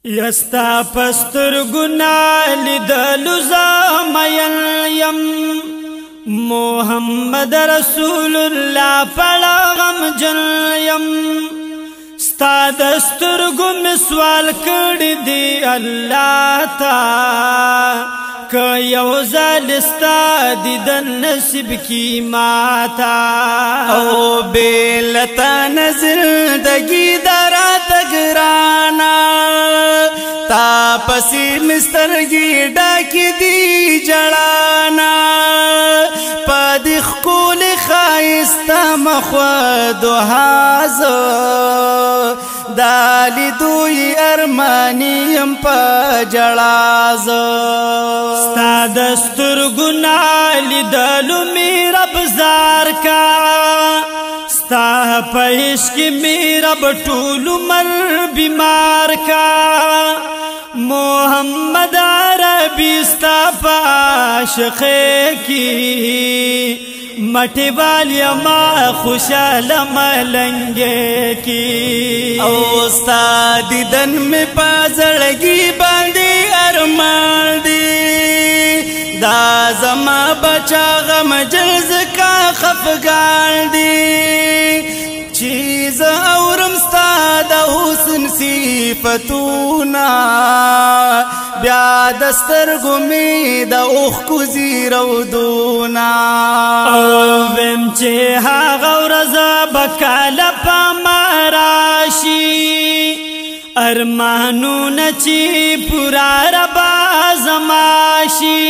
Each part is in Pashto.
یستا پستر گنا لیدلو زامیل یم محمد رسول الله پڑغم جن یم ستا دسترگو میں سوال کردی دی اللہ تا کہ یو زالستا دیدن نصیب کی ماتا او بیلتا نزندگی درا تگرانا تا پسی مسترگی ڈاکی دی جڑانا پادخ کول خائستا مخواد و حازو دالی دوی ارمانیم پا جڑازو ستا دستر گنالی دلو میرا بزار کا ستا پیش کی میرا بطول مر بیمار کا محمد عربی ستا پاشقے کی مٹی والی ما خوشال ملنگے کی او ستا دیدن میں پازڑگی باندی ارمان دی دا زما بچا غم جلز کا خفگان دی چیز اورم ستا دا حسن صفتونا بیا دستر گمی دا اوخ کزی رودونا ویم چه ها غورزا بکال پا مراشی ارمانو نچی پورا ربا زماشی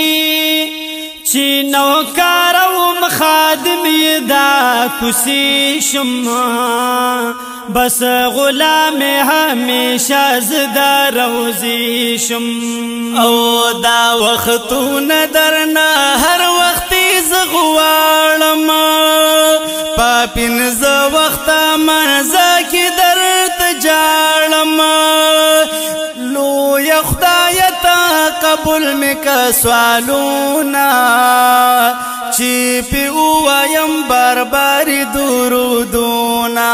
چی نوکارم خادمی دا کسی شما بس غلام ہمیشہ زدہ روزی شم او دا وقتون درنا ہر وقتی زغوارم پاپین ز وقتا منزا کی درد جارم لو یخدایتا قبول مکا سوالونا چی پی اوایم بارباری درودونا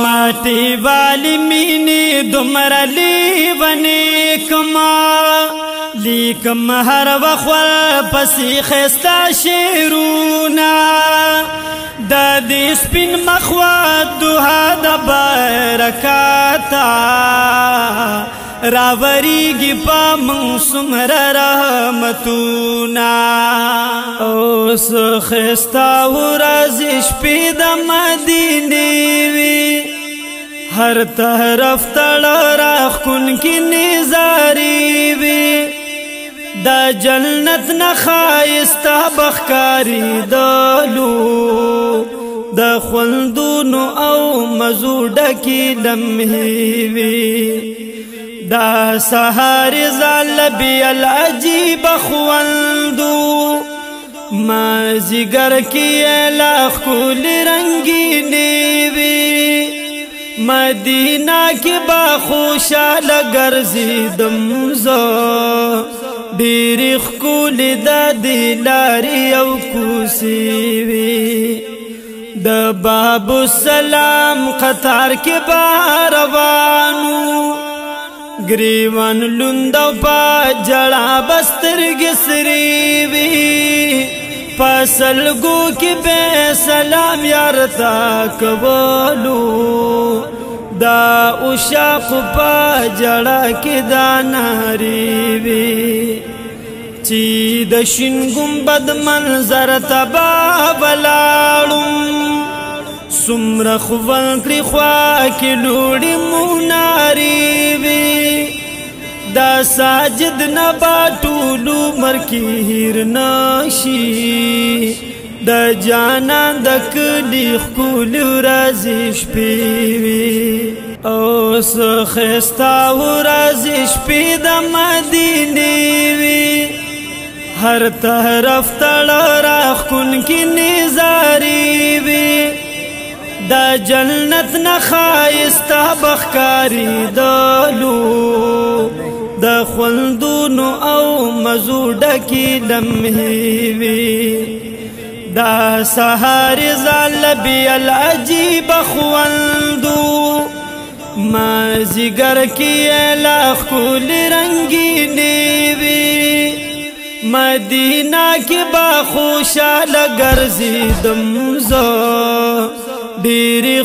ماتی والی مینی دمر لیونی کما لیکم ہر وخور پسی خستا شیرونا دا دی سپین مخواد دوها دا برکاتا راوریگی پا منسمر رحمتونا اوس خستا ورازش پید مدینی وی ہر طرف تڑراخ کن کی نظاری وی دا جنت نخائستا بخکاری دلو دا خلدون او مزوڑا کی لمحی وی دا سہار زالبی العجیب خواندو ما زگر کی الاخ کل رنگی نیوی مدینہ کی باخوشال گرزیدم زو دیرخ کل دا دلاری او کوسیوی دا باب السلام قطار کی باروانو گریوان لندو پا جڑا بستر گسری وی پسلگو کی بے سلام یارتا کبولو دا اشاق پا جڑا کی داناری وی چی دشن گنبد منظر تبا بلالم سمرخ ونکری خواکی لوڑی موناری وی دا ساجد نبا طولو مرکی ہیر ناشی دا جانا دکلی خکول رازش پیوی اوس خستا رازش پی دا مدینی وی ہر طرف تڑراخ کن کی نظاری وی دا جنت نخائستا بخکاری دلو دا خلدون او مزوڑا کی لمحی وی دا سہار زالبی العجیب خواندو مازیګر کې لا ښکلې رنګینې وي مدینه کې به خوشاله ګرځېدم زه ډېرې